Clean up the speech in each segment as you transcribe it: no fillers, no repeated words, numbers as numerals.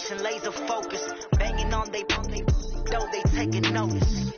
concentration, laser focus. Banging on they though they taking notice.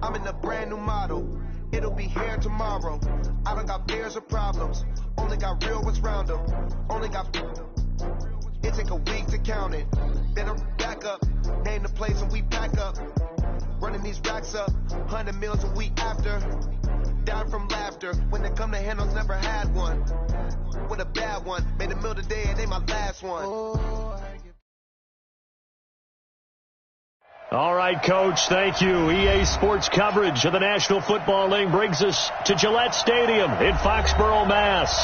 I'm in a brand new model. It'll be here tomorrow. I don't got fears or problems. Only got real ones round them. Only got. It take a week to count it. Then I'm back up. Name the place and we pack up. Running these racks up. 100 meals a week after. Down from laughter. When they come to handles, never had one. With a bad one. Made a meal today and they my last one. All right, Coach, thank you. EA Sports coverage of the National Football League brings us to Gillette Stadium in Foxborough, Mass.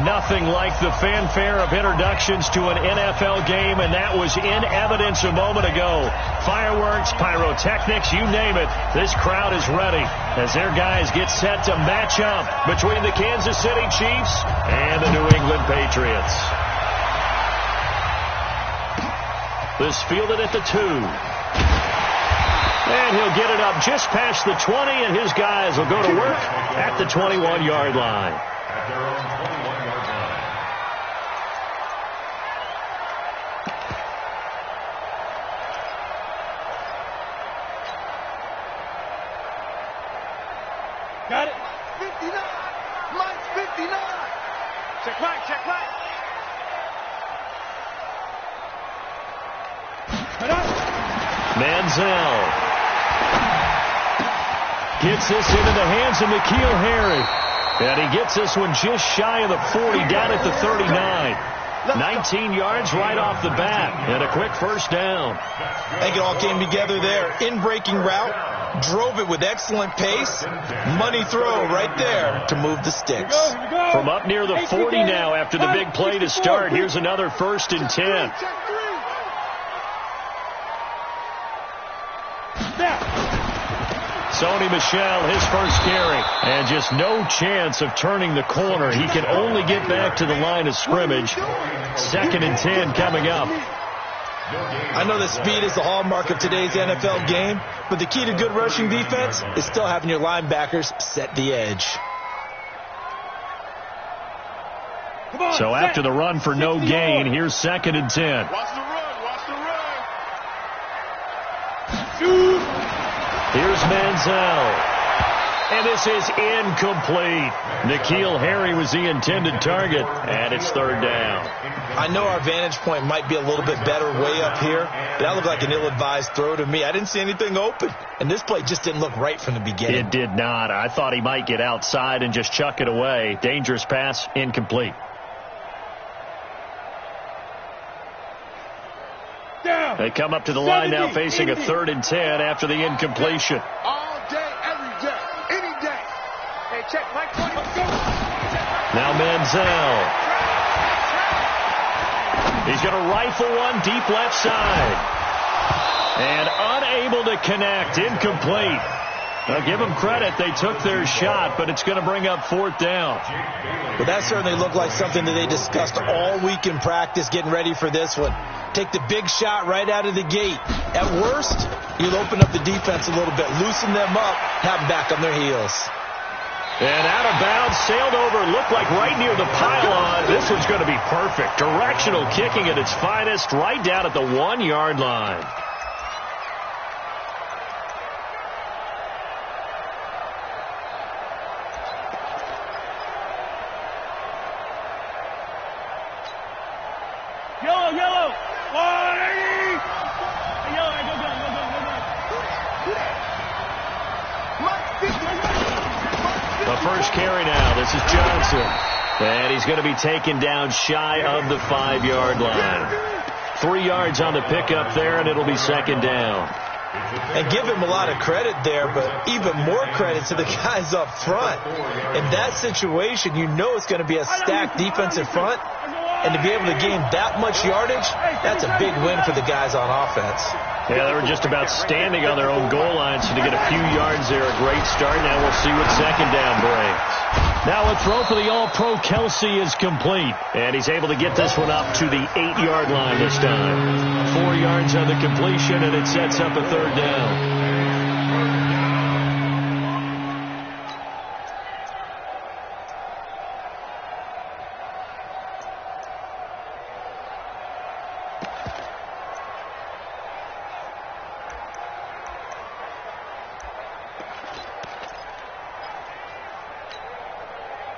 Nothing like the fanfare of introductions to an NFL game, and that was in evidence a moment ago. Fireworks, pyrotechnics, you name it. This crowd is ready as their guys get set to match up between the Kansas City Chiefs and the New England Patriots. This fielded at the 2. And he'll get it up just past the 20, and his guys will go to work at the 21-yard line. At their own 21-yard line. Got it. 59. Mike's 59. Check Mike, check Mike. Manziel gets this into the hands of N'Keal Harry. And he gets this one just shy of the 40, down at the 39. 19 yards right off the bat, and a quick first down. I think it all came together there. In-breaking route, drove it with excellent pace. Money throw right there to move the sticks. From up near the 40 now after the big play to start, here's another 1st and 10. Sony Michel, his first carry, and just no chance of turning the corner. He can only get back to the line of scrimmage. 2nd and 10 coming up. I know that speed is the hallmark of today's NFL game, but the key to good rushing defense is still having your linebackers set the edge. So after the run for no gain, here's 2nd and 10. Watch the run, watch the run. Here's Manziel. And this is incomplete. N'Keal Harry was the intended target, and it's 3rd down. I know our vantage point might be a little bit better way up here, but that looked like an ill-advised throw to me. I didn't see anything open, and this play just didn't look right from the beginning. It did not. I thought he might get outside and just chuck it away. Dangerous pass, incomplete. They come up to the line now facing a 3rd and 10 after the incompletion. All day, every day, any day. Hey, check Mike 20. Let's go. Now Manziel. He's going to rifle one deep left side. And unable to connect. Incomplete. Now give them credit. They took their shot, but it's going to bring up 4th down. But that certainly looked like something that they discussed all week in practice getting ready for this one. Take the big shot right out of the gate. At worst, you'll open up the defense a little bit, loosen them up, have them back on their heels. And out of bounds, sailed over, looked like right near the pylon. This one's going to be perfect. Directional kicking at its finest, right down at the 1-yard line. Yellow. The first carry now. This is Johnson. And he's going to be taken down shy of the 5-yard line. 3 yards on the pickup there, and it'll be second down. And give him a lot of credit there, but even more credit to the guys up front. In that situation, you know it's going to be a stacked defensive front, and to be able to gain that much yardage, that's a big win for the guys on offense. Yeah, they were just about standing on their own goal line, so to get a few yards there, a great start. Now we'll see what second down brings. Now a throw for the All-Pro Kelsey is complete, and he's able to get this one up to the 8-yard line this time. 4 yards on the completion, and it sets up a third down.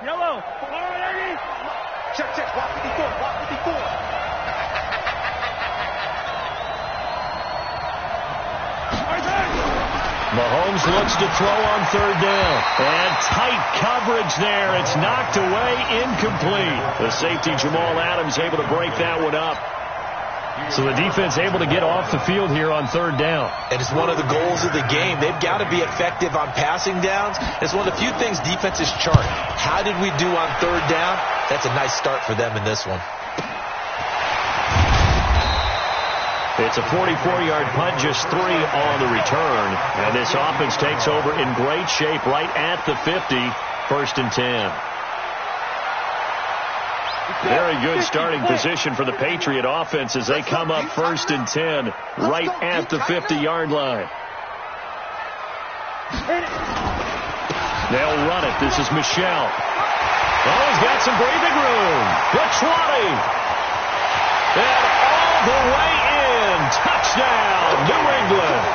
Yellow. Check, check. Block 54. Block 54. Mahomes looks to throw on third down. And tight coverage there. It's knocked away, incomplete. The safety, Jamal Adams, able to break that one up. So the defense able to get off the field here on third down. And it's one of the goals of the game. They've got to be effective on passing downs. It's one of the few things defenses chart. How did we do on third down? That's a nice start for them in this one. It's a 44-yard punt, just 3 on the return. And this offense takes over in great shape right at the 50, 1st and 10. Very good starting position for the Patriot offense as they come up 1st and 10 right at the 50-yard line. They'll run it. This is Michelle. Oh, he's got some breathing room. The 20. And all the way in. Touchdown, New England.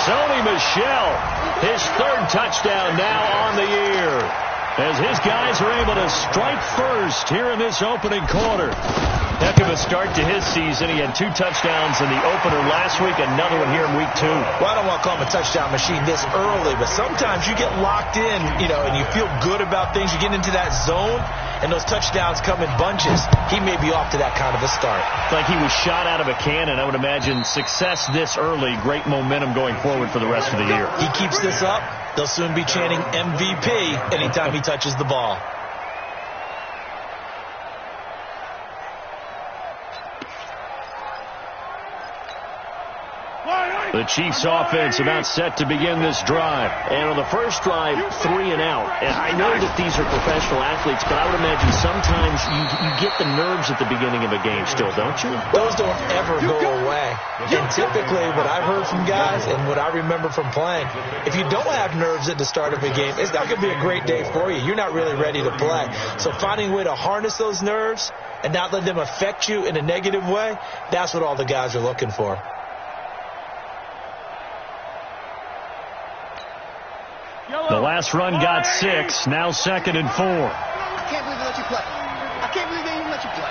Sony Michel, his 3rd touchdown now on the year, as his guys are able to strike first here in this opening quarter. Heck of a start to his season. He had 2 touchdowns in the opener last week, another one here in week 2. Well, I don't want to call him a touchdown machine this early, but sometimes you get locked in, and you feel good about things. You get into that zone, and those touchdowns come in bunches. He may be off to that kind of a start. It's like he was shot out of a cannon. I would imagine success this early, great momentum going forward for the rest of the year. He keeps this up, they'll soon be chanting MVP anytime he touches the ball. The Chiefs offense about set to begin this drive. And on the first drive, 3 and out. And I know that these are professional athletes, but I would imagine sometimes you get the nerves at the beginning of a game still, don't you? Those don't ever go away. And typically what I've heard from guys and what I remember from playing, if you don't have nerves at the start of a game, it's not going to be a great day for you. You're not really ready to play. So finding a way to harness those nerves and not let them affect you in a negative way, that's what all the guys are looking for. The last run got 6, now 2nd and 4. I can't believe they let you play. I can't believe they even let you play.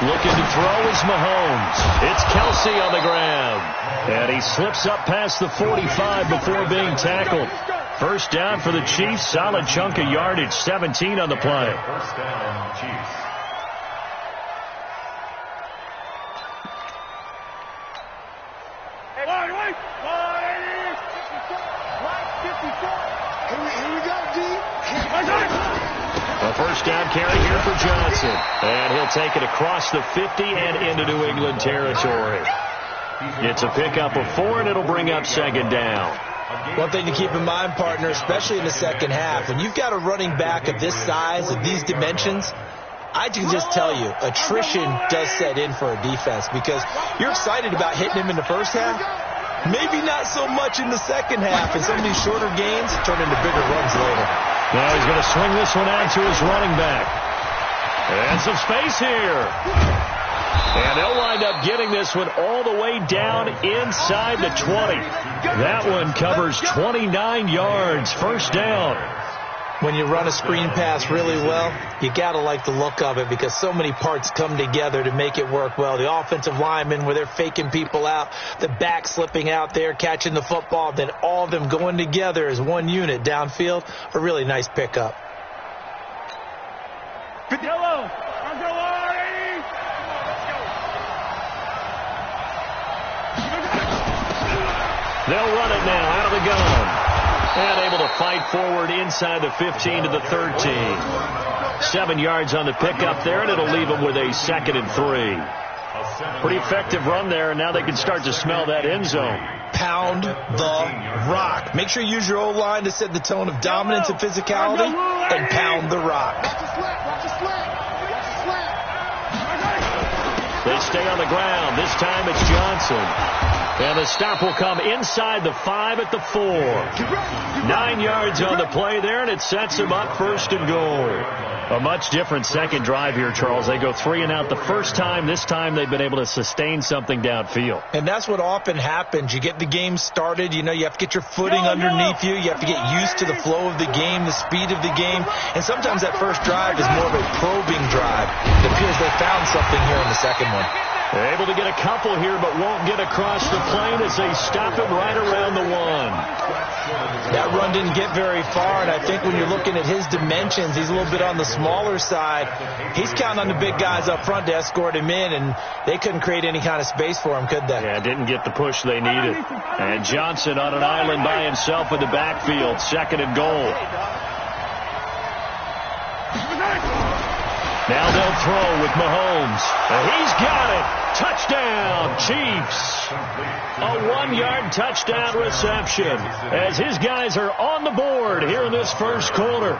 Looking to throw is Mahomes. It's Kelsey on the ground. And he slips up past the 45 before being tackled. First down for the Chiefs. Solid chunk of yardage, 17 on the play. First down, Chiefs. Here we go, D. A first down carry here for Johnson. And he'll take it across the 50 and into New England territory. It's a pickup of 4, and it'll bring up 2nd down. One thing to keep in mind, partner, especially in the second half, when you've got a running back of this size, of these dimensions, I can just tell you, attrition does set in for a defense because you're excited about hitting him in the first half. Maybe not so much in the second half, and some of these shorter gains turn into bigger runs later. Now he's going to swing this one out to his running back. And some space here. And they'll wind up getting this one all the way down inside the 20. That one covers 29 yards, first down. When you run a screen pass really well, you got to like the look of it because so many parts come together to make it work well. The offensive linemen, where they're faking people out, the back slipping out there, catching the football, then all of them going together as one unit downfield, a really nice pickup. They'll run it now out of the gun. And able to fight forward inside the 15 to the 13. 7 yards on the pickup there, and it'll leave them with a 2nd and 3. Pretty effective run there, and now they can start to smell that end zone. Pound the rock. Make sure you use your O-line to set the tone of dominance and physicality, and pound the rock. They stay on the ground. This time it's Johnson. And the stop will come inside the 5 at the 4. 9 yards on the play there, and it sets them up 1st and goal. A much different second drive here, Charles. They go 3 and out the first time. This time they've been able to sustain something downfield. And that's what often happens. You get the game started. You know, you have to get your footing underneath you. You have to get used to the flow of the game, the speed of the game. And sometimes that first drive is more of a probing drive. It appears they found something here in the second one. They're able to get a couple here, but won't get across the plane as they stop him right around the 1. That run didn't get very far, and I think when you're looking at his dimensions, he's a little bit on the smaller side. He's counting on the big guys up front to escort him in, and they couldn't create any kind of space for him, could they? Yeah, didn't get the push they needed. And Johnson on an island by himself in the backfield, 2nd and goal. Now they'll throw with Mahomes. He's got it. Touchdown, Chiefs. A 1-yard touchdown reception as his guys are on the board here in this first quarter.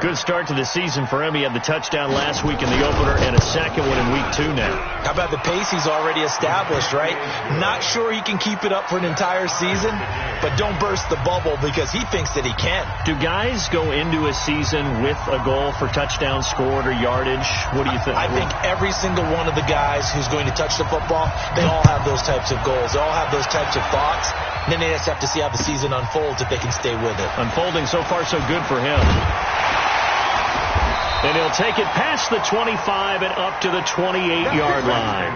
Good start to the season for him. He had the touchdown last week in the opener and a second one in week 2 now. How about the pace he's already established, right? Not sure he can keep it up for an entire season, but don't burst the bubble because he thinks that he can. Do guys go into a season with a goal for touchdowns scored or yardage? What do you think? I think every single one of the guys who's going to touch the football, they all have those types of goals. They all have those types of thoughts. And then they just have to see how the season unfolds if they can stay with it. Unfolding so far so good for him. And he'll take it past the 25 and up to the 28-yard line.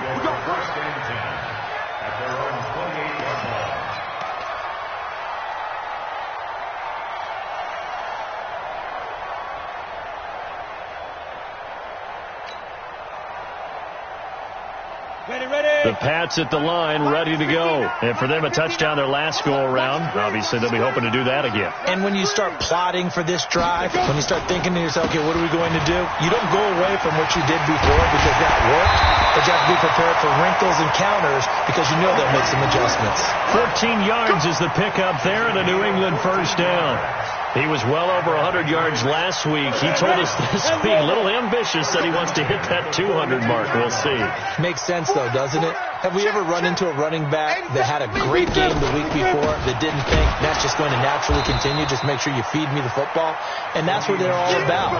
The Pats at the line, ready to go. And for them, a touchdown their last go-around. Obviously, they'll be hoping to do that again. And when you start plotting for this drive, when you start thinking to yourself, okay, what are we going to do? You don't go away from what you did before because that worked, but you have to be prepared for wrinkles and counters because you know they'll make some adjustments. 14 yards is the pickup there and a New England first down. He was well over 100 yards last week. He told us this week, a little ambitious, that he wants to hit that 200 mark. We'll see. Makes sense, though, doesn't it? Have we ever run into a running back that had a great game the week before that didn't think that's just going to naturally continue? Just make sure you feed me the football. And that's what they're all about.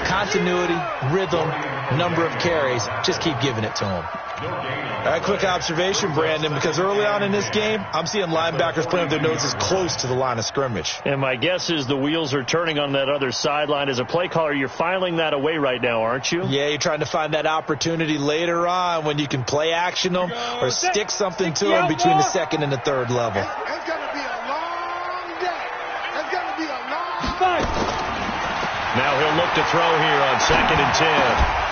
Continuity, rhythm, number of carries. Just keep giving it to them. All right, quick observation, Brandon, because early on in this game, I'm seeing linebackers playing with their noses close to the line of scrimmage. And my guess is the wheels are turning on that other sideline. As a play caller, you're filing that away right now, aren't you? Yeah, you're trying to find that opportunity later on when you can play action them or stick something to them between the second and the third level. It's going to be a long day. It's going to be a long fight. Now he'll look to throw here on 2nd and 10.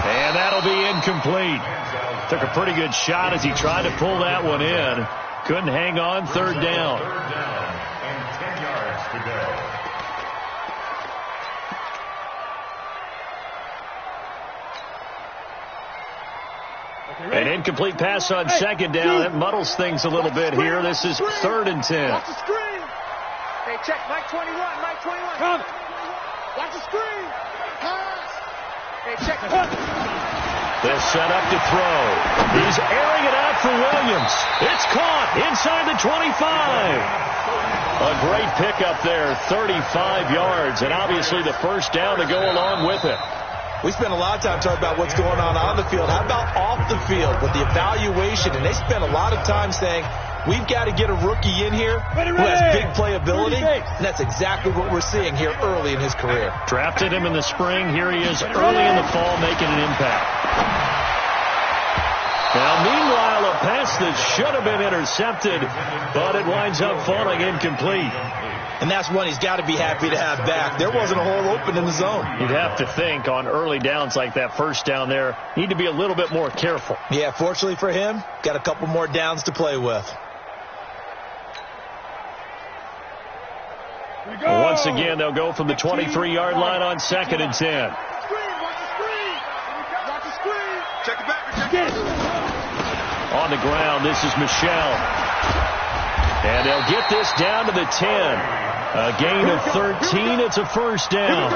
And that'll be incomplete. Took a pretty good shot as he tried to pull that one in. Couldn't hang on. 3rd down. And 10 yards to go. An incomplete pass on 2nd down. It muddles things a little bit here. This is 3rd and 10. Watch the screen. Hey, check. Mike 21. Mike 21. Come. Watch the screen. Pass. Hey, check. They're set up to throw. He's airing it out for Williams. It's caught inside the 25. A great pickup there, 35 yards, and obviously the first down to go along with it. We spent a lot of time talking about what's going on the field. How about off the field with the evaluation? And they spent a lot of time saying, we've got to get a rookie in here who has big playability, and that's exactly what we're seeing here early in his career. Drafted him in the spring. Here he is early in the fall making an impact. Now, meanwhile, a pass that should have been intercepted, but it winds up falling incomplete. And that's one he's got to be happy to have back. There wasn't a hole open in the zone. You'd have to think on early downs like that first down there, need to be a little bit more careful. Yeah, fortunately for him, got a couple more downs to play with. Once again, they'll go from the 23-yard line on 2nd and 10. Check it back. On the ground, this is Michelle. And they'll get this down to the 10. A gain of 13. It's a first down.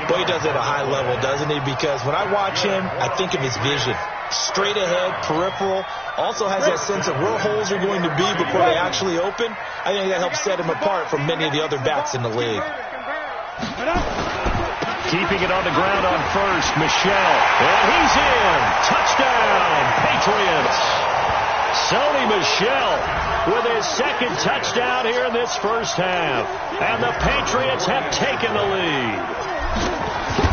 Boy, he does it at a high level, doesn't he? Because when I watch him, I think of his vision. Straight ahead, peripheral. Also has that sense of where holes are going to be before they actually open. I think that helps set him apart from many of the other backs in the league. Keeping it on the ground on first, Michelle. And he's in. Touchdown, Patriots. Sony Michel with his second touchdown here in this first half. And the Patriots have taken the lead.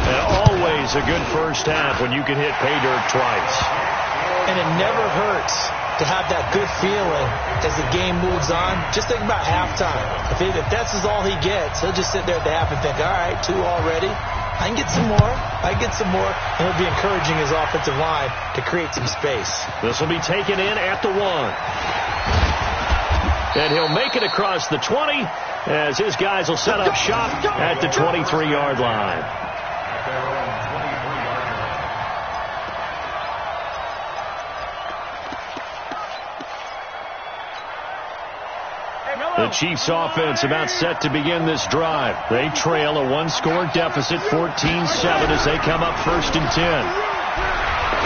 And always a good first half when you can hit pay dirt twice. And it never hurts to have that good feeling as the game moves on. Just think about halftime. If that's all he gets, he'll just sit there at the half and think, all right, 2 already. I can get some more. And he'll be encouraging his offensive line to create some space. This will be taken in at the 1. And he'll make it across the 20 as his guys will set up shop at the 23-yard line. The Chiefs offense about set to begin this drive. They trail a 1-score deficit, 14-7 as they come up 1st and 10.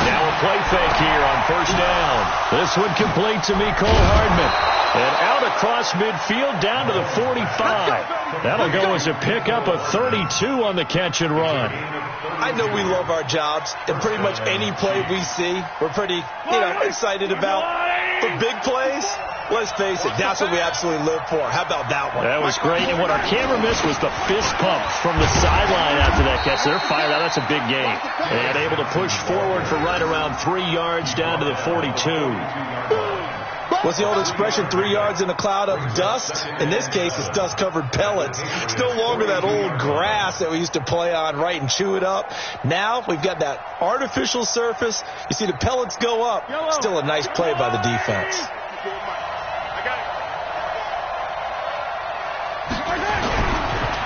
Now a play fake here on first down. This one complete to Mecole Hardman. And out across midfield down to the 45. That'll go as a pickup of 32 on the catch and run. I know we love our jobs, and pretty much any play we see, we're pretty, excited about. For big plays, let's face it, that's what we absolutely live for. How about that one? That was great, and what our camera missed was the fist pump from the sideline after that catch. They're fired out. That's a big gain. And able to push forward for right around 3 yards down to the 42. What's the old expression, 3 yards in a cloud of dust? In this case, it's dust-covered pellets. It's no longer that old grass that we used to play on, right, and chew it up. Now we've got that artificial surface. You see the pellets go up. Still a nice play by the defense.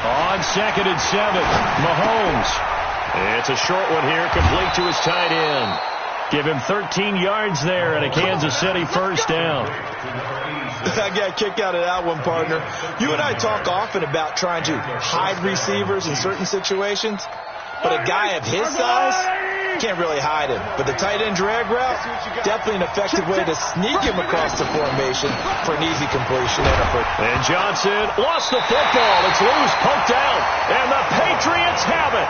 On 2nd and 7, Mahomes. It's a short one here, complete to his tight end. Give him 13 yards there and a Kansas City first down. I got a kick out of that one, partner. You and I talk often about trying to hide receivers in certain situations, but a guy of his size can't really hide him. But the tight end drag route, definitely an effective way to sneak him across the formation for an easy completion. And Johnson lost the football. It's loose, poked out, and the Patriots have it.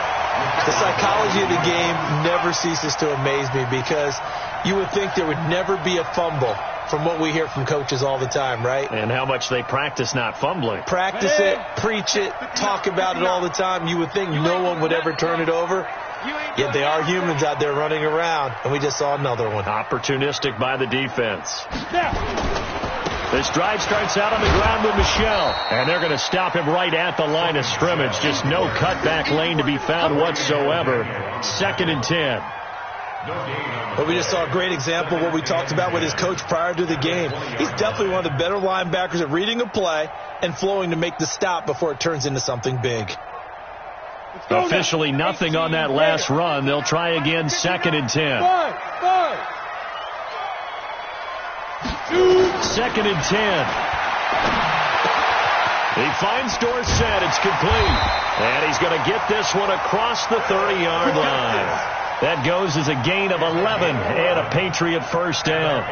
The psychology of the game never ceases to amaze me because you would think there would never be a fumble from what we hear from coaches all the time, right? And how much they practice not fumbling. Practice it, preach it, talk about it all the time. You would think no one would ever turn it over. Yet they are humans out there running around, and we just saw another one. Opportunistic by the defense. This drive starts out on the ground with Michel, and they're going to stop him right at the line of scrimmage. Just no cutback lane to be found whatsoever. 2nd and 10. But we just saw a great example of what we talked about with his coach prior to the game. He's definitely one of the better linebackers at reading a play and flowing to make the stop before it turns into something big. Officially nothing on that last run. They'll try again 2nd and 10. 2nd and 10. He finds Dorsett. It's complete. And he's going to get this one across the 30-yard line. That goes as a gain of 11 and a Patriot first down.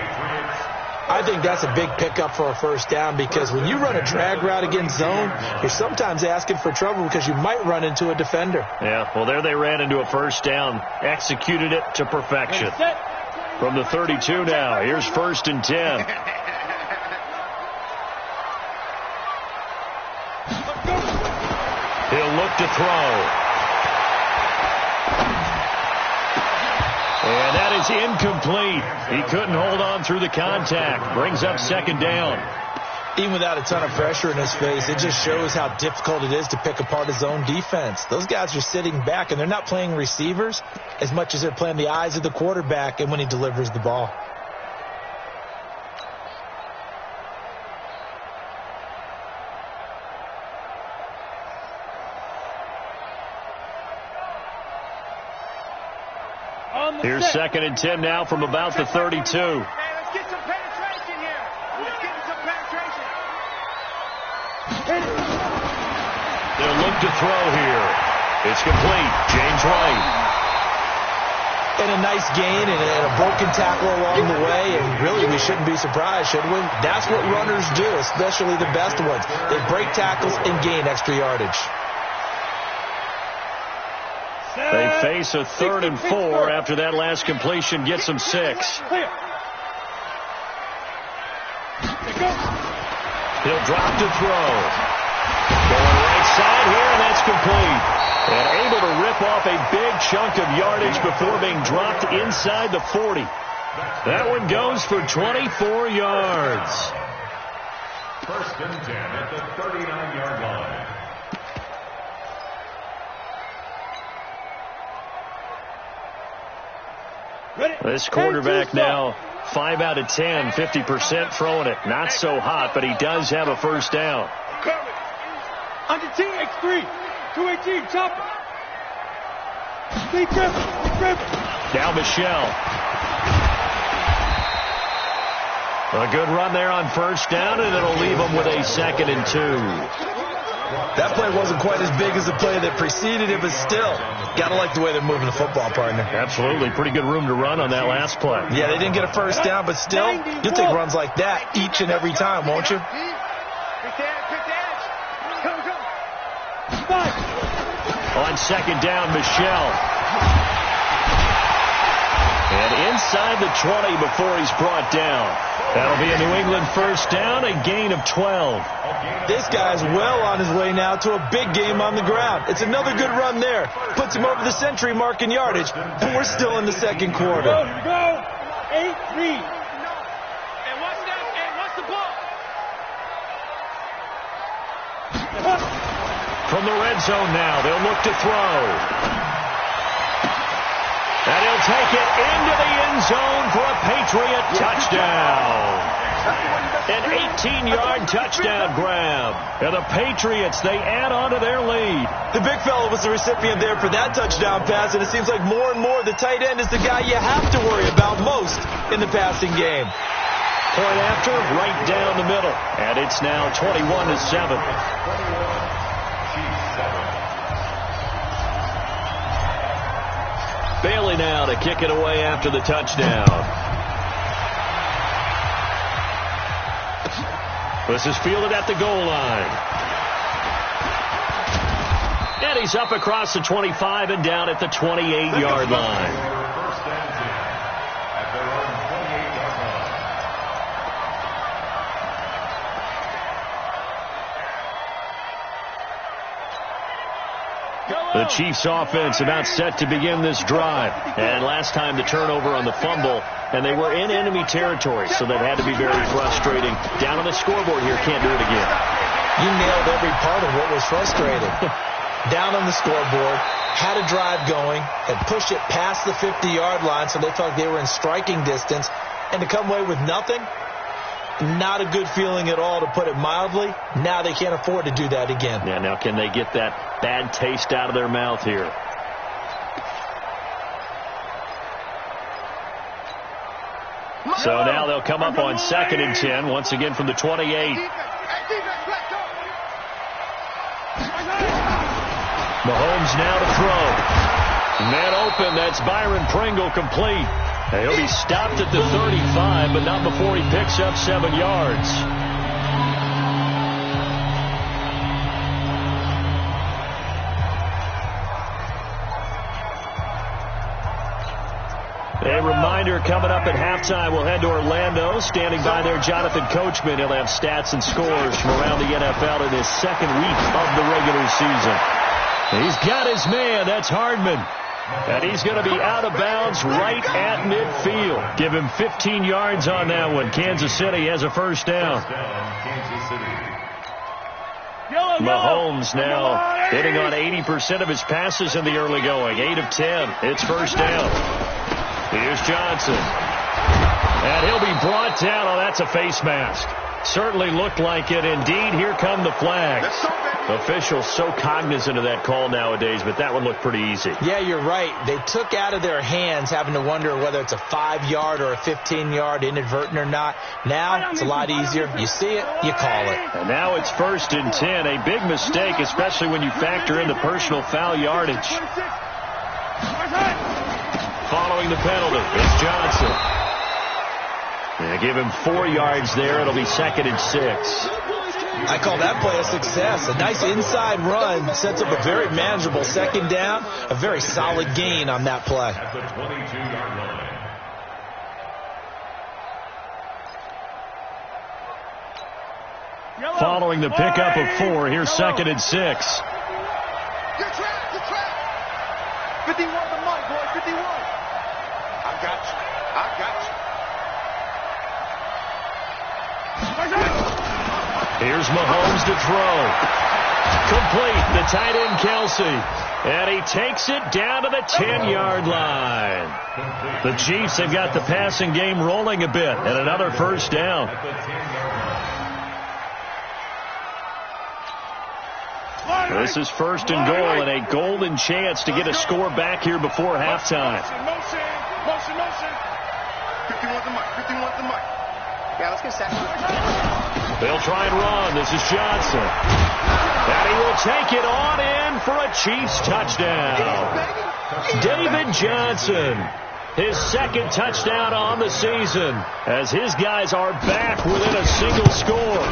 I think that's a big pickup for a first down because when you run a drag route against zone, you're sometimes asking for trouble because you might run into a defender. Yeah, well, there they ran into a first down. Executed it to perfection. From the 32 now, here's 1st and 10. He'll look to throw. And that is incomplete. He couldn't hold on through the contact. Brings up 2nd down. Even without a ton of pressure in his face, it just shows how difficult it is to pick apart his own defense. Those guys are sitting back, and they're not playing receivers as much as they're playing the eyes of the quarterback and when he delivers the ball. Here's 2nd and 10 now from about the 32. Hey, let's get some penetration here. Let's get some penetration. They'll look to throw here. It's complete. James White. And a nice gain and a broken tackle along the way. And really, we shouldn't be surprised, should we? That's what runners do, especially the best ones. They break tackles and gain extra yardage. They face a 3rd and 4 after that last completion gets them 6. He'll drop to throw. Going right side here, and that's complete. And able to rip off a big chunk of yardage before being dropped inside the 40. That one goes for 24 yards. 1st and 10 at the 39-yard line. This quarterback now 5 out of 10, 50% throwing it. Not so hot, but he does have a 1st down. Under team X3. 218, chopper. Now Michelle. A good run there on 1st down, and it'll leave them with a 2nd and 2. That play wasn't quite as big as the play that preceded it, but still, got to like the way they're moving the football, partner. Absolutely. Pretty good room to run on that last play. Yeah, they didn't get a 1st down, but still, you'll take runs like that each and every time, won't you? On 2nd down, Michelle. And inside the 20 before he's brought down. That'll be a New England 1st down, a gain of 12. This guy's well on his way now to a big game on the ground. It's another good run there. Puts him over the century mark in yardage, but we're still in the 2nd quarter. Here we go. 8-3. And watch that. And watch the ball. From the red zone now, they'll look to throw. And he'll take it into the end zone for a Patriot touchdown. An 18-yard touchdown grab. And the Patriots, they add on to their lead. The big fella was the recipient there for that touchdown pass, and it seems like more and more the tight end is the guy you have to worry about most in the passing game. Point after, right down the middle. And it's now 21-7. Bailey now to kick it away after the touchdown. This is fielded at the goal line. And he's up across the 25 and down at the 28-yard line. 1st and 10 at their own 28-yard line. The Chiefs offense about set to begin this drive. And last time the turnover on the fumble, and they were in enemy territory, so that had to be very frustrating. Down on the scoreboard here, can't do it again. You nailed every part of what was frustrating. Down on the scoreboard, had a drive going, and pushed it past the 50-yard line, so they thought they were in striking distance, and to come away with nothing, not a good feeling at all, to put it mildly. Now they can't afford to do that again. Yeah, now can they get that bad taste out of their mouth here? So now they'll come up on 2nd and 10, once again from the 28. Mahomes now to throw. Man open, that's Byron Pringle complete. And he'll be stopped at the 35, but not before he picks up 7 yards. A reminder, coming up at halftime, we'll head to Orlando. Standing by there, Jonathan Coachman. He'll have stats and scores from around the NFL in his 2nd week of the regular season. He's got his man. That's Hardman. And he's going to be out of bounds right at midfield. Give him 15 yards on that one. Kansas City has a 1st down. Mahomes now hitting on 80% of his passes in the early going. 8 of 10. It's 1st down. Here's Johnson. And he'll be brought down. Oh, that's a face mask. Certainly looked like it. Indeed, here come the flags. Officials so cognizant of that call nowadays, but that one looked pretty easy. Yeah, you're right. They took out of their hands having to wonder whether it's a 5-yard or a 15-yard inadvertent or not. Now it's a lot easier. You see it, you call it. And now it's 1st and 10. A big mistake, especially when you factor in the personal foul yardage. Following the penalty, it's Johnson. They give him 4 yards there. It'll be 2nd and 6. I call that play a success. A nice inside run sets up a very manageable 2nd down. A very solid gain on that play. At the 22-yard line. Following the pickup of 4, here's 2nd and 6. You're trapped. You're trapped. 51 the mic, boy. 51. I got you. I got you. Here's Mahomes to throw. Complete. The tight end, Kelsey. And he takes it down to the 10-yard line. The Chiefs have got the passing game rolling a bit. And another 1st down. This is 1st and goal and a golden chance to get a score back here before halftime. Motion. 51 the mic. 51 the mic. Yeah, let's get set. They'll try and run. This is Johnson. And he will take it on in for a Chiefs touchdown. David Johnson, his 2nd touchdown on the season, as his guys are back within a single score.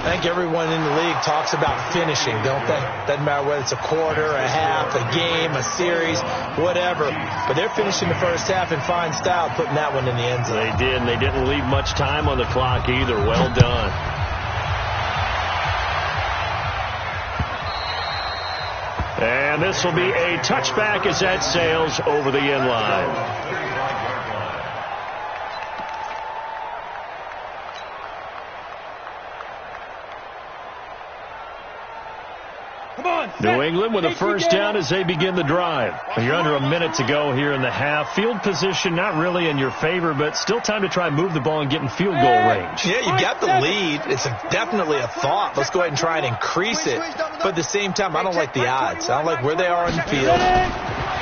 I think everyone in the league talks about finishing, don't they? Doesn't matter whether it's a quarter, a half, a game, a series, whatever. But they're finishing the first half in fine style, putting that one in the end zone. They did, and they didn't leave much time on the clock either. Well done. And this will be a touchback as that sails over the end line. New England with a 1st down as they begin the drive. You're under a minute to go here in the half. Field position not really in your favor, but still time to try and move the ball and get in field goal range. Yeah, you got the lead. It's definitely a thought. Let's go ahead and try and increase it. But at the same time, I don't like the odds. I don't like where they are on the field.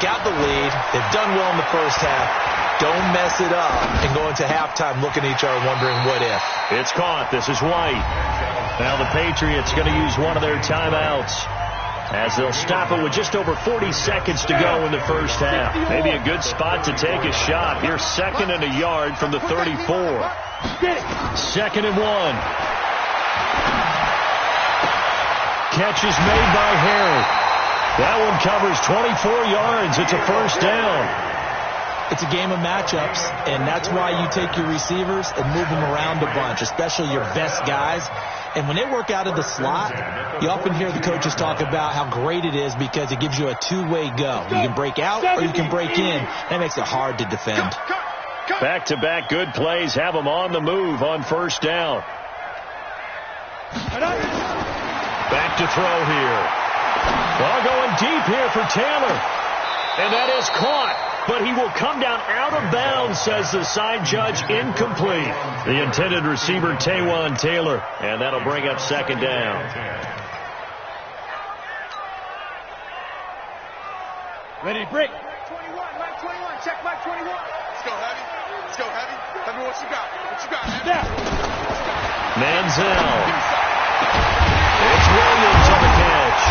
Got the lead. They've done well in the first half. Don't mess it up and go into halftime looking at each other wondering what if. It's caught. This is White. Now the Patriots going to use one of their timeouts, as they'll stop it with just over 40 seconds to go in the first half. Maybe a good spot to take a shot. Here's 2nd and a yard from the 34. 2nd and 1. Catch is made by Harry. That one covers 24 yards. It's a 1st down. It's a game of matchups, and that's why you take your receivers and move them around a bunch, especially your best guys. And when they work out of the slot, you often hear the coaches talk about how great it is because it gives you a two-way go. You can break out or you can break in. That makes it hard to defend. Back-to-back good plays have them on the move on 1st down. Back to throw here. Ball going deep here for Taylor. And that is caught. But he will come down out of bounds, says the side judge. Incomplete. The intended receiver, Taywan Taylor. And that'll bring up 2nd down. Ready, break. Mike 21. Check Mike 21. Let's go, Heavy. Let's go, Heavy. Tell me what you got. What you got, Heavy? Manziel. It's Williams on the catch.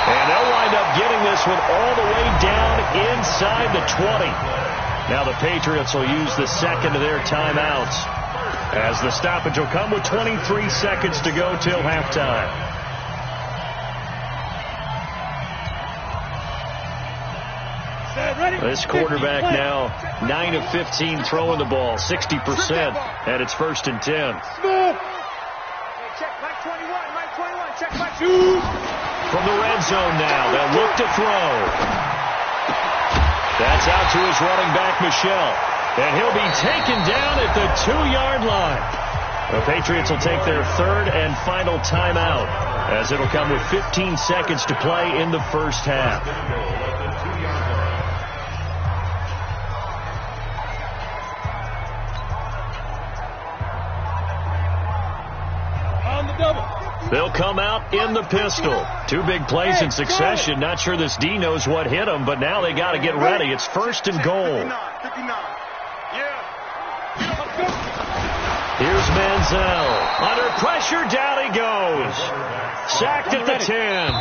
And they'll wind up getting this one all the way down inside the 20. Now the Patriots will use the 2nd of their timeouts, as the stoppage will come with 23 seconds to go till halftime. This quarterback now 9 of 15 throwing the ball, 60%, and it's 1st and 10. Check Mike 21. Mike 21. Check Mike 2. From the red zone now, they'll look to throw. That's out to his running back, Michel. And he'll be taken down at the 2-yard line. The Patriots will take their 3rd and final timeout, as it'll come with 15 seconds to play in the first half. They'll come out in the pistol. Two big plays in succession. Not sure this D knows what hit him, but now they got to get ready. It's first and goal. Here's Manziel. Under pressure, down he goes. Sacked at the 10.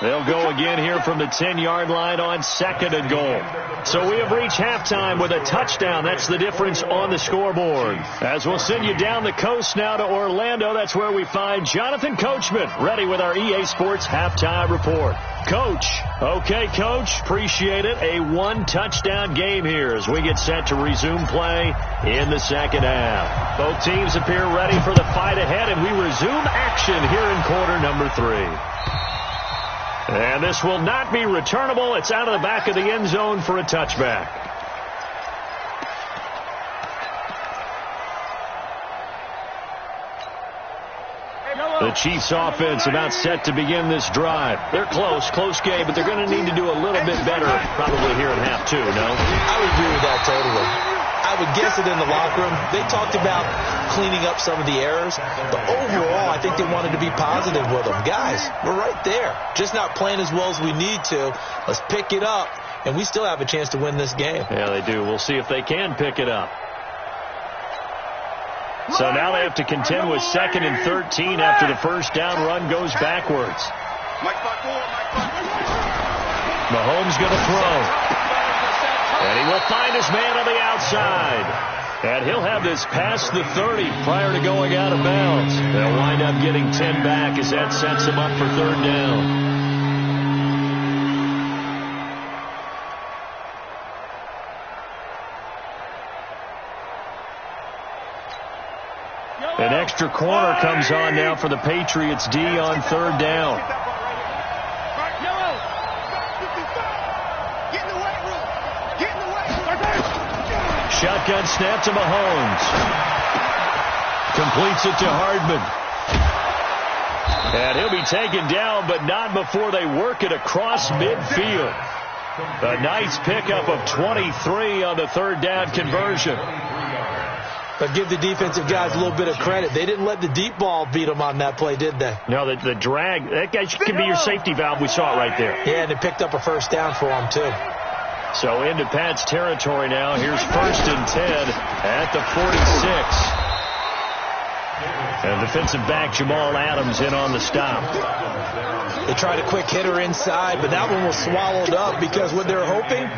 They'll go again here from the 10-yard line on second and goal. So we have reached halftime with a touchdown. That's the difference on the scoreboard. As we'll send you down the coast now to Orlando, that's where we find Jonathan Coachman, ready with our EA Sports halftime report. Coach. Okay, Coach. Appreciate it. A one-touchdown game here as we get set to resume play in the second half. Both teams appear ready for the fight ahead, and we resume action here in quarter number 3. And this will not be returnable. It's out of the back of the end zone for a touchback. The Chiefs offense about set to begin this drive. They're close game, but they're going to need to do a little bit better probably here in half 2, no? I would agree with that totally. I would guess it in the locker room. They talked about cleaning up some of the errors, but overall, I think they wanted to be positive with them. Guys, we're right there. Just not playing as well as we need to. Let's pick it up, and we still have a chance to win this game. Yeah, they do. We'll see if they can pick it up. So now they have to contend with 2nd and 13 after the first down run goes backwards. Mahomes going to throw. And he will find his man on the outside. And he'll have this past the 30 prior to going out of bounds. They'll wind up getting 10 back as that sets him up for third down. An extra corner comes on now for the Patriots D on third down. Shotgun snap to Mahomes. Completes it to Hardman. And he'll be taken down, but not before they work it across midfield. A nice pickup of 23 on the third down conversion. But give the defensive guys a little bit of credit. They didn't let the deep ball beat them on that play, did they? No, the drag, that guy could be your safety valve. We saw it right there. Yeah, and they picked up a first down for them, too. So into Pat's territory now. Here's first and 10 at the 46. And defensive back Jamal Adams in on the stop. They tried a quick hitter inside, but that one was swallowed up because what they're hoping,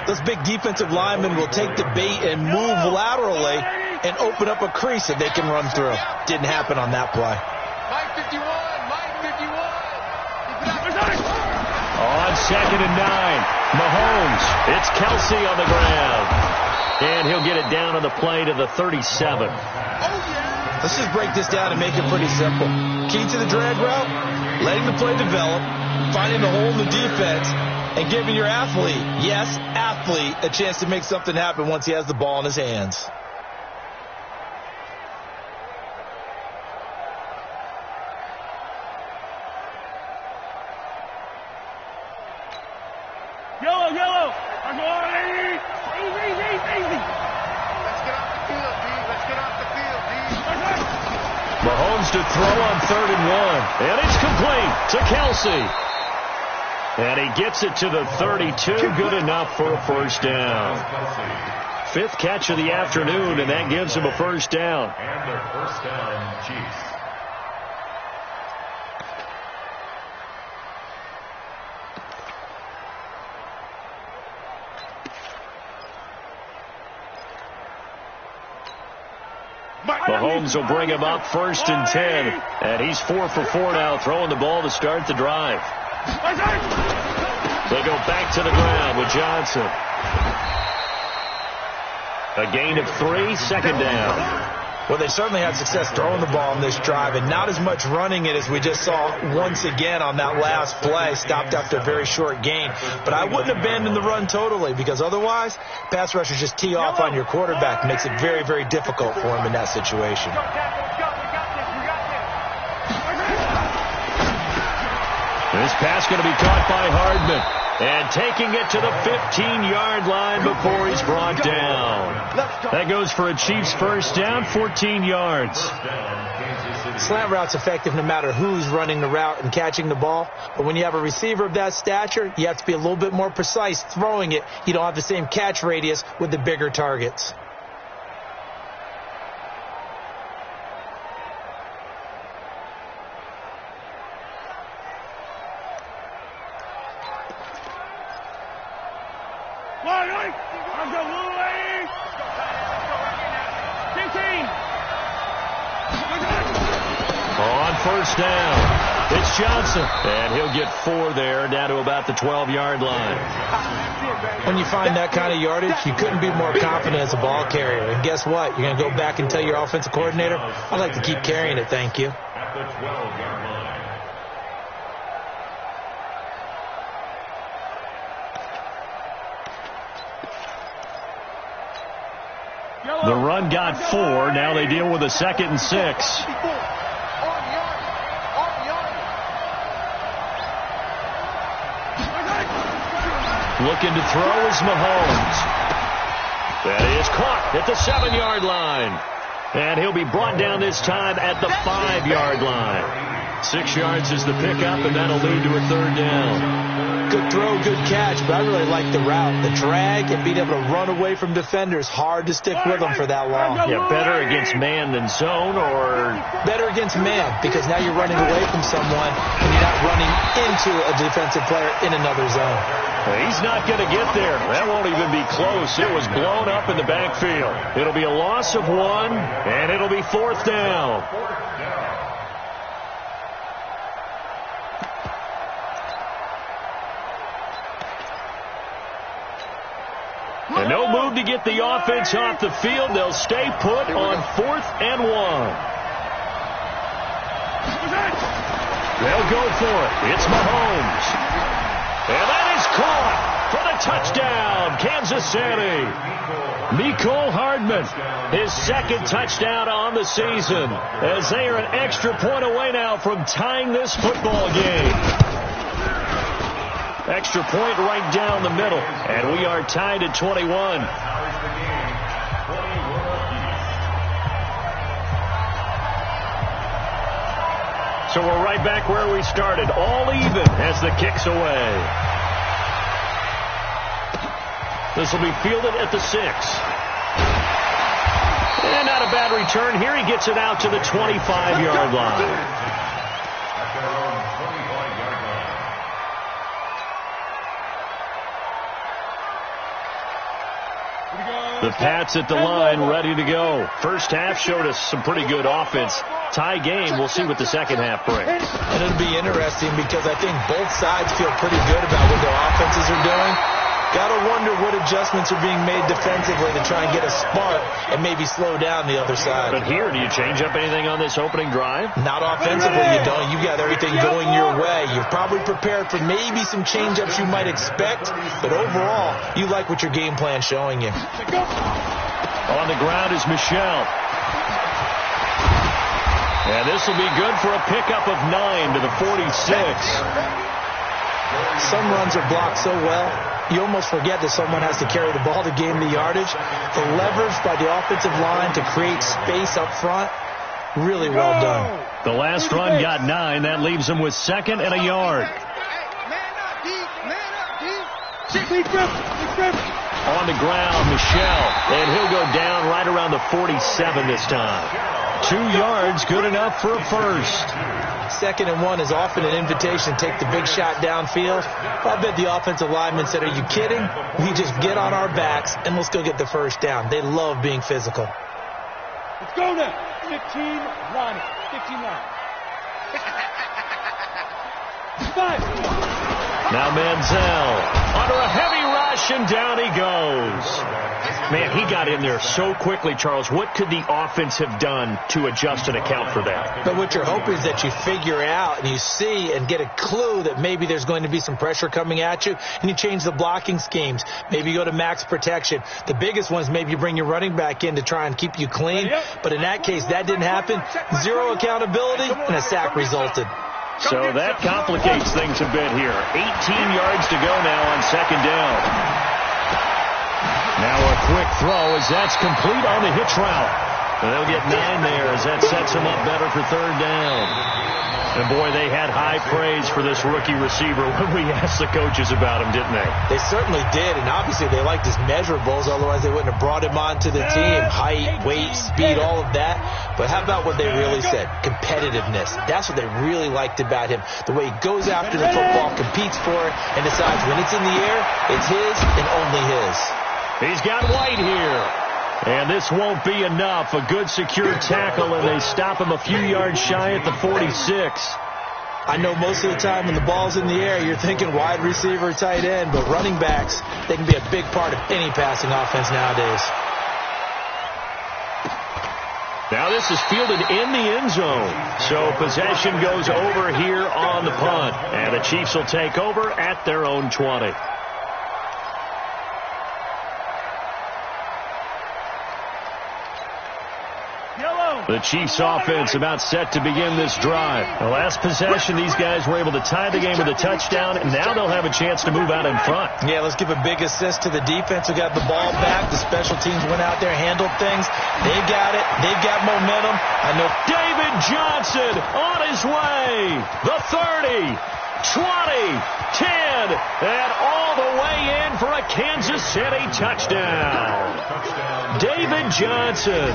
those big defensive linemen will take the bait and move laterally and open up a crease that they can run through. Didn't happen on that play. Mike 51. On 2nd and 9. Mahomes. It's Kelsey on the ground. And he'll get it down on the play to the 37. Let's just break this down and make it pretty simple. Key to the drag route, letting the play develop, finding the hole in the defense, and giving your athlete, yes, athlete, a chance to make something happen once he has the ball in his hands. Yellow. Easy. Let's get off the field, D. Mahomes to throw on 3rd and 1. And it's complete to Kelsey. And he gets it to the 32. Good enough for a first down. 5th catch of the afternoon, and that gives him a first down. And their first down, Chiefs. Mahomes will bring him up 1st and 10. And he's 4 for 4 now, throwing the ball to start the drive. They go back to the ground with Johnson. A gain of 3, 2nd down. Well, they certainly had success throwing the ball on this drive, and not as much running it as we just saw once again on that last play. Stopped after a very short gain. But I wouldn't abandon the run totally, because otherwise, pass rushers just tee off on your quarterback. Makes it very, very difficult for him in that situation. This pass going to be caught by Hardman. And taking it to the 15-yard line before he's brought down. That goes for a Chiefs first down, 14 yards. Slant route's effective no matter who's running the route and catching the ball. But when you have a receiver of that stature, you have to be a little bit more precise throwing it. You don't have the same catch radius with the bigger targets. First down. It's Johnson. And he'll get 4 there, down to about the 12-yard line. When you find that kind of yardage, you couldn't be more confident as a ball carrier. And guess what? You're going to go back and tell your offensive coordinator, I'd like to keep carrying it, thank you. At the 12-yard line. The run got 4. Now they deal with a 2nd and 6. Looking to throw is Mahomes. That is caught at the 7-yard line. And he'll be brought down this time at the 5-yard line. 6 yards is the pickup, and that'll lead to a 3rd down. Good throw, good catch, but I really like the route. The drag and being able to run away from defenders. Hard to stick with them for that long. Yeah, better against man than zone, or? Better against man, because now you're running away from someone and you're not running into a defensive player in another zone. He's not going to get there. That won't even be close. It was blown up in the backfield. It'll be a loss of 1, and it'll be 4th down. And no move to get the offense off the field. They'll stay put on 4th and 1. They'll go for it. It's Mahomes. And that is caught for the touchdown, Kansas City. Mecole Hardman, his 2nd touchdown on the season, as they are an extra point away now from tying this football game. Extra point right down the middle, and we are tied at 21. So we're right back where we started, all even as the kick's away. This will be fielded at the 6. And not a bad return here. He gets it out to the 25-yard line. The Pats at the line, ready to go. First half showed us some pretty good offense. Tie game. We'll see what the second half brings. And it'll be interesting because I think both sides feel pretty good about what their offenses are doing. Got to wonder what adjustments are being made defensively to try and get a spark and maybe slow down the other side. But here, do you change up anything on this opening drive? Not offensively, you don't. You've got everything going your way. You're probably prepared for maybe some change-ups you might expect, but overall, you like what your game plan's showing you. On the ground is Michel. And this will be good for a pickup of 9 to the 46. Some runs are blocked so well, you almost forget that someone has to carry the ball to gain the yardage. The leverage by the offensive line to create space up front, really well done. The last run got 9. That leaves him with 2nd and a yard. On the ground, Michel, and he'll go down right around the 47 this time. 2 yards, good enough for a first. 2nd and 1 is often an invitation to take the big shot downfield. I bet the offensive lineman said, are you kidding? We just get on our backs and let's go get the first down. They love being physical. Let's go now. 15 line. 15 line. 5. Now Manziel under a heavy rush, and down he goes. Man, he got in there so quickly, Charles. What could the offense have done to adjust and account for that? But what you're hoping is that you figure out and you see and get a clue that maybe there's going to be some pressure coming at you, and you change the blocking schemes. Maybe you go to max protection. The biggest one is maybe you bring your running back in to try and keep you clean. But in that case, that didn't happen. 0 accountability, and a sack resulted. So that complicates things a bit here. 18 yards to go now on 2nd down. Now a quick throw as that's complete on the hitch route. And they'll get 9 there as that sets them up better for third down. And, boy, they had high praise for this rookie receiver when we asked the coaches about him, didn't they? They certainly did, and obviously they liked his measurables, otherwise they wouldn't have brought him onto the team. Height, weight, speed, all of that. But how about what they really said? Competitiveness. That's what they really liked about him. The way he goes after the football, competes for it, and decides when it's in the air, it's his and only his. He's got White here. And this won't be enough. A good secure tackle, and they stop him a few yards shy at the 46. I know most of the time when the ball's in the air, you're thinking wide receiver, tight end, but running backs, they can be a big part of any passing offense nowadays. Now this is fielded in the end zone. So possession goes over here on the punt. And the Chiefs will take over at their own 20. The Chiefs offense about set to begin this drive. The last possession, these guys were able to tie the game with a touchdown, and now they'll have a chance to move out in front. Yeah, let's give a big assist to the defense who got the ball back. The special teams went out there, handled things. They got it. They've got momentum. I know David Johnson on his way. The 30, 20, 10, and all the way in for a Kansas City touchdown. David Johnson.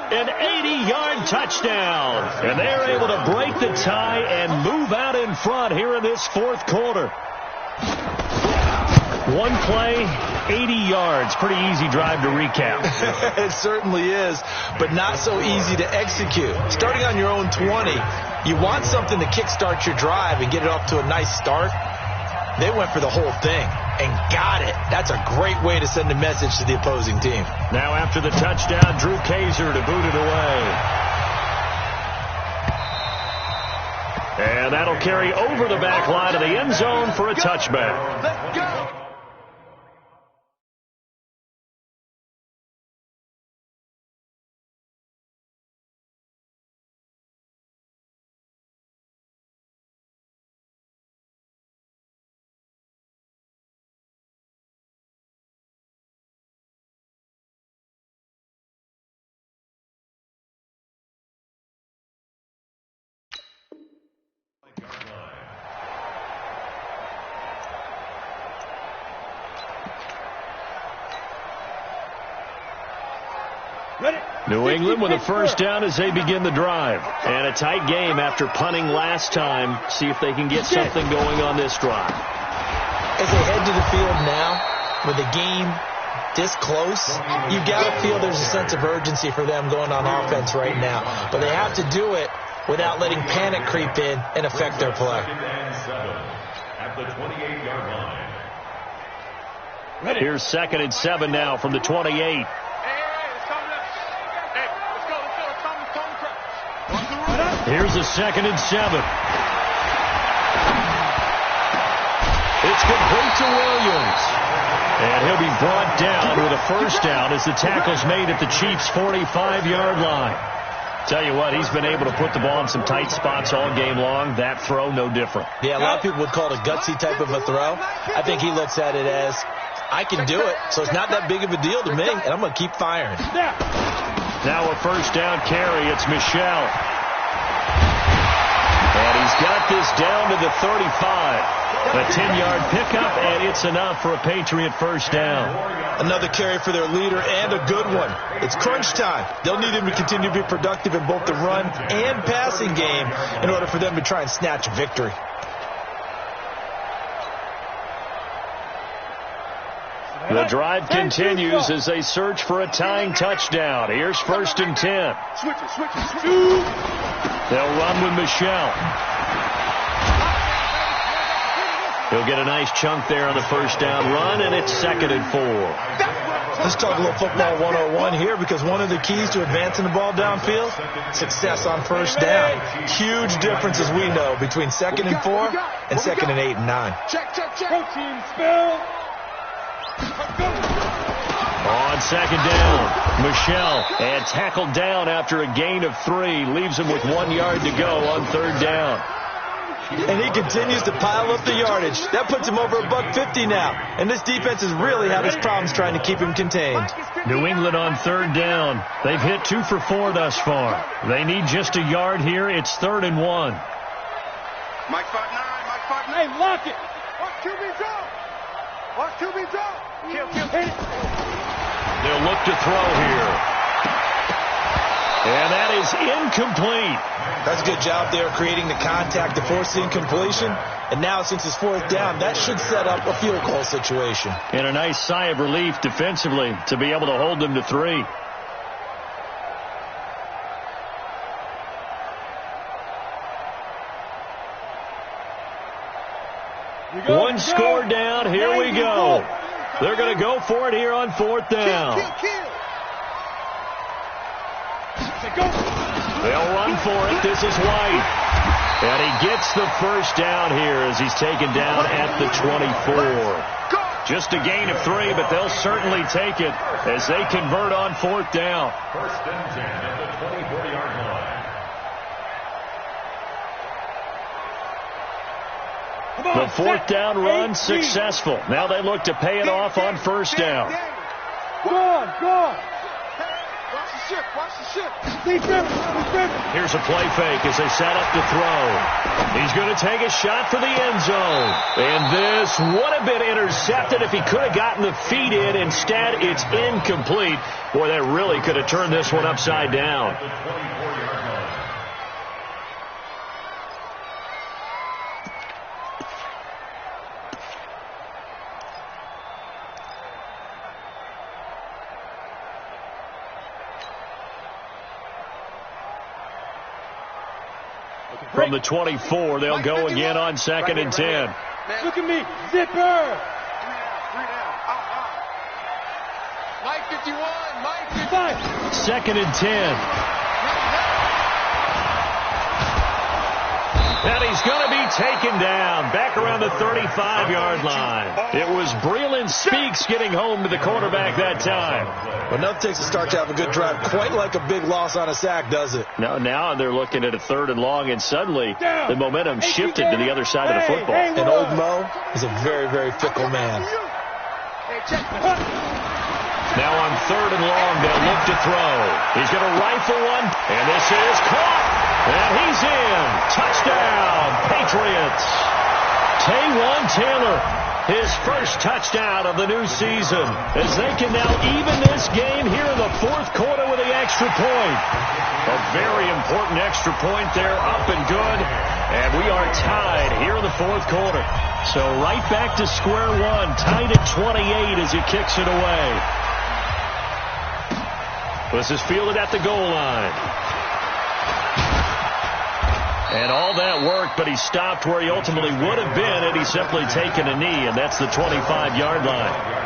An 80-yard touchdown. And they're able to break the tie and move out in front here in this fourth quarter. One play, 80 yards. Pretty easy drive to recap. It certainly is, but not so easy to execute. Starting on your own 20, you want something to kickstart your drive and get it off to a nice start. They went for the whole thing and got it. That's a great way to send a message to the opposing team. Now after the touchdown, Drew Kaiser to boot it away. And that'll carry over the back line of the end zone for a touchback. Let's go. New England with a first down as they begin the drive. And a tight game after punting last time. See if they can get something going on this drive. As they head to the field now, with the game this close, you got to feel there's a sense of urgency for them going on offense right now. But they have to do it without letting panic creep in and affect their play. At the 28-yard line. Here's 2nd and 7 now from the 28. Here's a 2nd and 7. It's complete to Williams. And he'll be brought down with a first down as the tackle's made at the Chiefs' 45-yard line. Tell you what, he's been able to put the ball in some tight spots all game long. That throw, no different. Yeah, a lot of people would call it a gutsy type of a throw. I think he looks at it as, I can do it, so it's not that big of a deal to me, and I'm going to keep firing. Now a first down carry. It's Michel. And he's got this down to the 35. A 10-yard pickup, and it's enough for a Patriot first down. Another carry for their leader, and a good one. It's crunch time. They'll need him to continue to be productive in both the run and passing game in order for them to try and snatch victory. The drive continues as they search for a tying touchdown. Here's 1st and 10. They'll run with Michel. He'll get a nice chunk there on the first down run, and it's 2nd and 4. Let's talk a little football 101 here, because one of the keys to advancing the ball downfield, success on first down. Huge difference, as we know, between 2nd and 4 and 2nd and 8 and 9. Check. Protein spill. On 2nd down, Michel, and tackled down after a gain of 3. Leaves him with 1 yard to go on 3rd down. And he continues to pile up the yardage. That puts him over $150 now. And this defense has really had its problems trying to keep him contained. New England on third down. They've hit 2 for 4 thus far. They need just a yard here. It's 3rd and 1. Mike 5-9, Mike 5-9. Hey, lock it. Watch QB drop. Watch QB drop. Kill, hit it. They'll look to throw here. And that is incomplete. That's a good job there creating the contact to force the incompletion. And now, since it's 4th down, that should set up a field goal situation. And a nice sigh of relief defensively to be able to hold them to 3. One score down. Here we go. They're going to go for it here on 4th down. They'll run for it. This is White. And he gets the first down here as he's taken down at the 24. Just a gain of 3, but they'll certainly take it as they convert on 4th down. 1st and 10 at the 24-yard line. The 4th down run successful. Now they look to pay it off on 1st down. Go on. Watch the ship. Here's a play fake as they set up to throw. He's going to take a shot for the end zone. And this would have been intercepted if he could have gotten the feet in. Instead, it's incomplete. Boy, that really could have turned this one upside down. From the 24, they'll go again on 2nd and 10. Look at me. Zipper. 3 down. Mike 51. Mike 55. 2nd and 10. And he's going to be taken down back around the 35-yard line. It was Breland Speaks getting home to the quarterback that time. Well, enough takes a start to have a good drive. Quite like a big loss on a sack, does it? Now they're looking at a 3rd and long, and suddenly the momentum shifted to the other side of the football. And old Mo is a very, very fickle man. Now on 3rd and long, they'll look to throw. He's going to rifle one, and this is caught. And he's in. Touchdown, Patriots. Taywan Taylor, his first touchdown of the new season, as they can now even this game here in the 4th quarter with the extra point. A very important extra point there, up and good. And we are tied here in the 4th quarter. So right back to square one, tied at 28 as he kicks it away. This is fielded at the goal line. And all that worked, but he stopped where he ultimately would have been had he simply taken a knee, and that's the 25-yard line.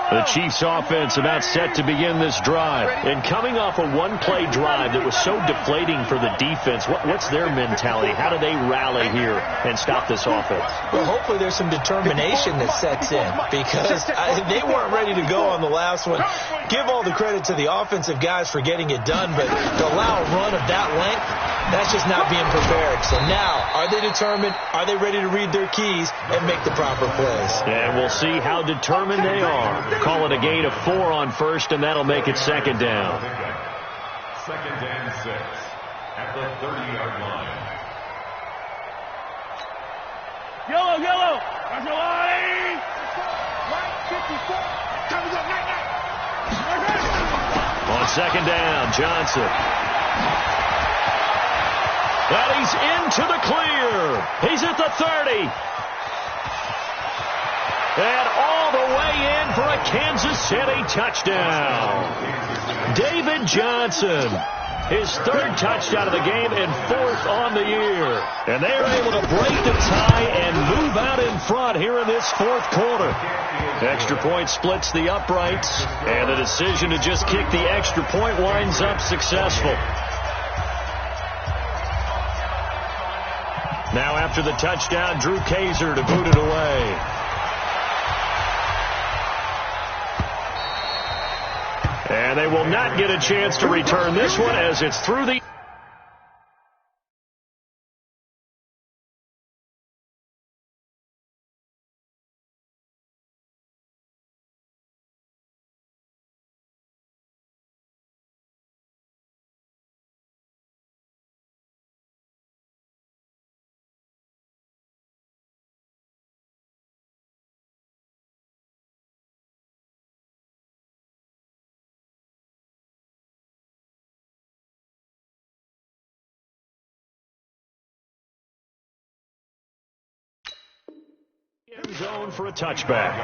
The Chiefs offense about set to begin this drive. And coming off a one-play drive that was so deflating for the defense, what's their mentality? How do they rally here and stop this offense? Well, hopefully there's some determination that sets in, because they weren't ready to go on the last one. Give all the credit to the offensive guys for getting it done, but to allow a run of that length, that's just not being prepared. So now, are they determined? Are they ready to read their keys and make the proper plays? And we'll see how determined they are. Call it a gain of 4 on 1st, and that'll make it 2nd down. 2nd and 6 at the 30-yard line. Yellow. That's your line. Right, 54. Comes up, night. On 2nd down, Johnson. And he's into the clear. He's at the 30. And all the way in for a Kansas City touchdown. David Johnson, his 3rd touchdown of the game and 4th on the year. And they're able to break the tie and move out in front here in this 4th quarter. Extra point splits the uprights, and the decision to just kick the extra point winds up successful. Now after the touchdown, Drew Kaiser to boot it away. they will not get a chance to return this one as it's through the... end zone for a touchback.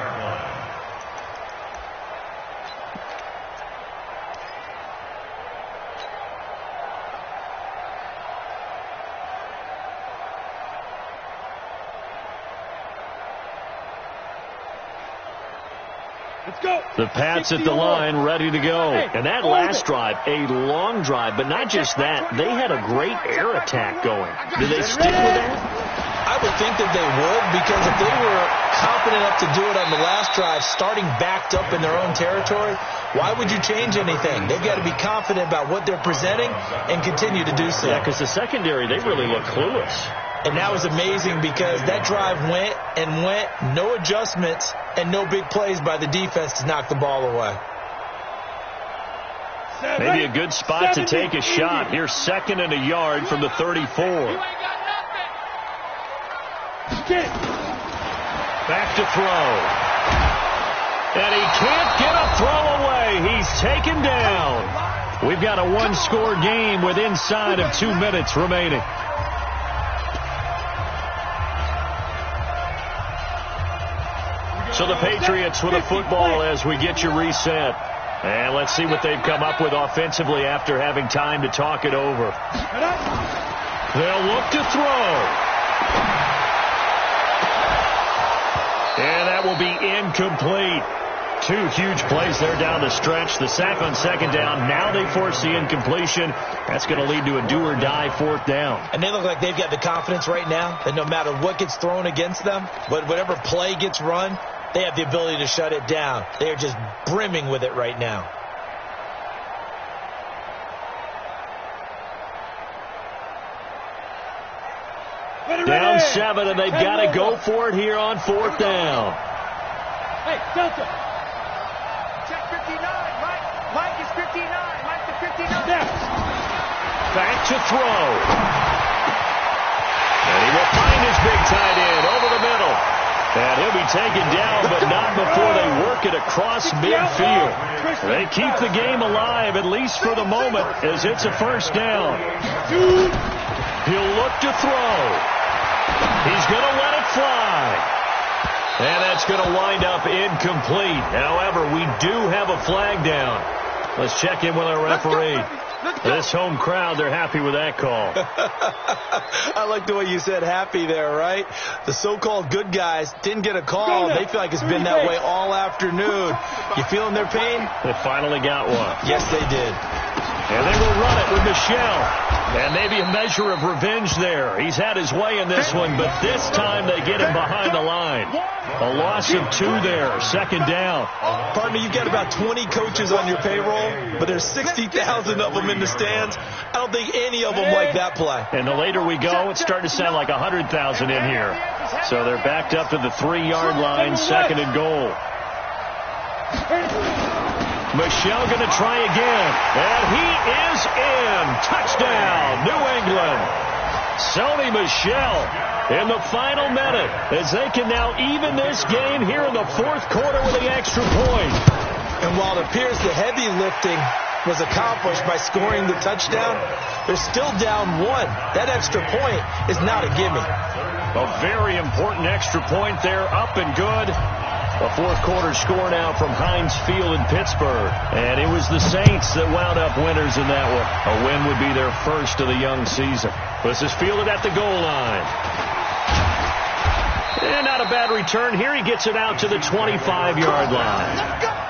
Let's go. The Pats at the line, ready to go. And that last drive, a long drive, but not just that. They had a great air attack going. Do they stick with that? I would think that they would, because if they were confident enough to do it on the last drive, starting backed up in their own territory, why would you change anything? They've got to be confident about what they're presenting and continue to do so. Yeah, because the secondary, they really look clueless. And that was amazing because that drive went and went, no adjustments and no big plays by the defense to knock the ball away. Maybe a good spot to take a shot. Here's 2nd and a yard from the 34. Back to throw. And he can't get a throw away. He's taken down. We've got a one-score game with inside of 2 minutes remaining. So the Patriots with a football as we get you reset. And let's see what they've come up with offensively after having time to talk it over. They'll look to throw. And that will be incomplete. 2 huge plays there down the stretch. The sack on 2nd down. Now they force the incompletion. That's going to lead to a do-or-die 4th down. And they look like they've got the confidence right now that no matter what gets thrown against them, but whatever play gets run, they have the ability to shut it down. They are just brimming with it right now. Down 7, and they've got to go for it here on 4th down. Hey, Delta. Check 59. Mike is 59. Mike to 59. Back to throw. And he will find his big tight end over the middle. And he'll be taken down, but not before they work it across midfield. They keep the game alive, at least for the moment, as it's a 1st down. He'll look to throw. He's going to let it fly. And that's going to wind up incomplete. However, we do have a flag down. Let's check in with our referee. This home crowd, they're happy with that call. I like the way you said happy there, right? The so-called good guys didn't get a call. They feel like it's been that way all afternoon. You feeling their pain? They finally got one. Yes, they did. And they will run it with Michelle. And maybe a measure of revenge there. He's had his way in this one, but this time they get him behind the line. A loss of 2 there, 2nd down. Pardon me, you've got about 20 coaches on your payroll, but there's 60,000 of them in the stands. I don't think any of them like that play. And the later we go, it's starting to sound like 100,000 in here. So they're backed up to the 3-yard line, 2nd and goal. Michelle going to try again. And he is in. Touchdown, New England. Sony Michel in the final minute as they can now even this game here in the 4th quarter with the extra point. And while it appears the heavy lifting was accomplished by scoring the touchdown, they're still down 1. That extra point is not a gimme. A very important extra point there, up and good. A 4th quarter score now from Heinz Field in Pittsburgh. And it was the Saints that wound up winners in that one. A win would be their first of the young season. This is fielded at the goal line. And not a bad return here. He gets it out to the 25-yard line.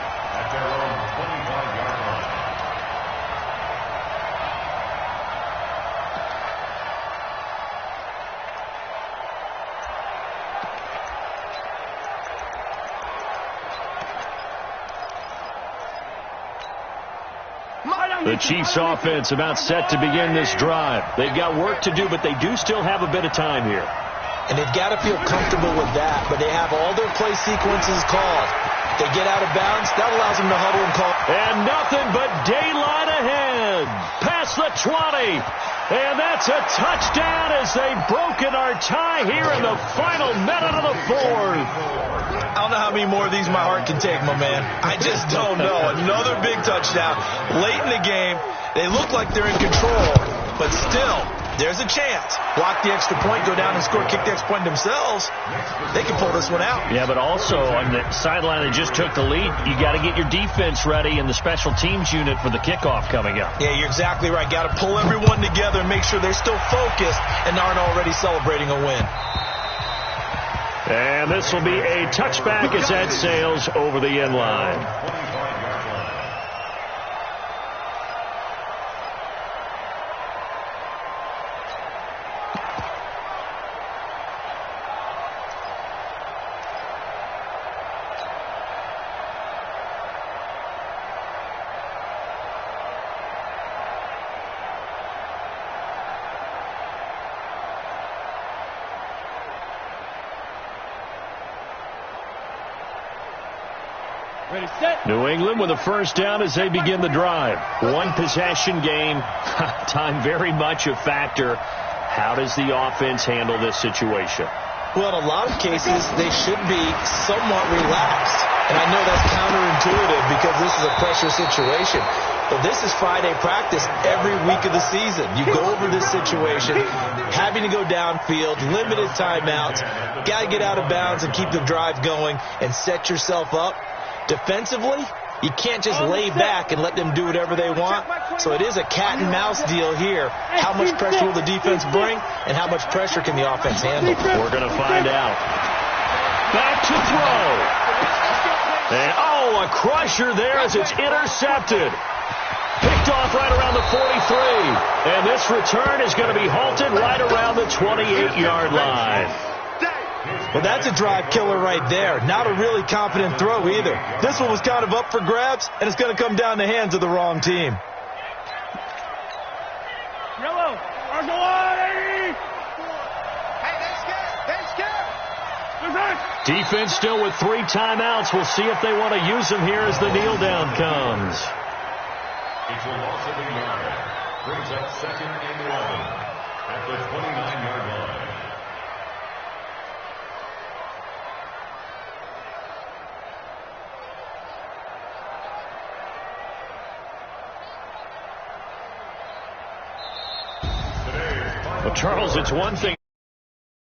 The Chiefs offense about set to begin this drive. They've got work to do, but they do still have a bit of time here. And they've got to feel comfortable with that, but they have all their play sequences called. They get out of bounds, that allows them to huddle and call. And nothing but daylight ahead. Past the 20. And that's a touchdown as they've broken our tie here in the final minute of the fourth. I don't know how many more of these my heart can take, my man. I just don't know. Another big touchdown late in the game. They look like they're in control, but still, there's a chance. Block the extra point, go down and score, kick the extra point themselves. They can pull this one out. Yeah, but also on the sideline that just took the lead, you got to get your defense ready and the special teams unit for the kickoff coming up. Yeah, you're exactly right. Got to pull everyone together and make sure they're still focused and aren't already celebrating a win. And this will be a touchback as that sails over the end line. Ready, set. New England with a first down as they begin the drive. One possession game. Time very much a factor. How does the offense handle this situation? Well, in a lot of cases, they should be somewhat relaxed. And I know that's counterintuitive because this is a pressure situation. But this is Friday practice every week of the season. You go over this situation, having to go downfield, limited timeouts, got to get out of bounds and keep the drive going and set yourself up. Defensively, you can't just lay back and let them do whatever they want. So it is a cat and mouse deal here. How much pressure will the defense bring and how much pressure can the offense handle? We're going to find out. Back to throw. And, a crusher there as it's intercepted. Picked off right around the 43. And this return is going to be halted right around the 28-yard line. Well, that's a drive killer right there. Not a really confident throw either. This one was kind of up for grabs, and it's going to come down in the hands of the wrong team. Yellow. Hey, they scared. Defense still with 3 timeouts. We'll see if they want to use them here as the kneel down comes. It's a loss of a yard. Brings up 2nd and 11 at the 29-yard line. Well, Charles, it's one thing.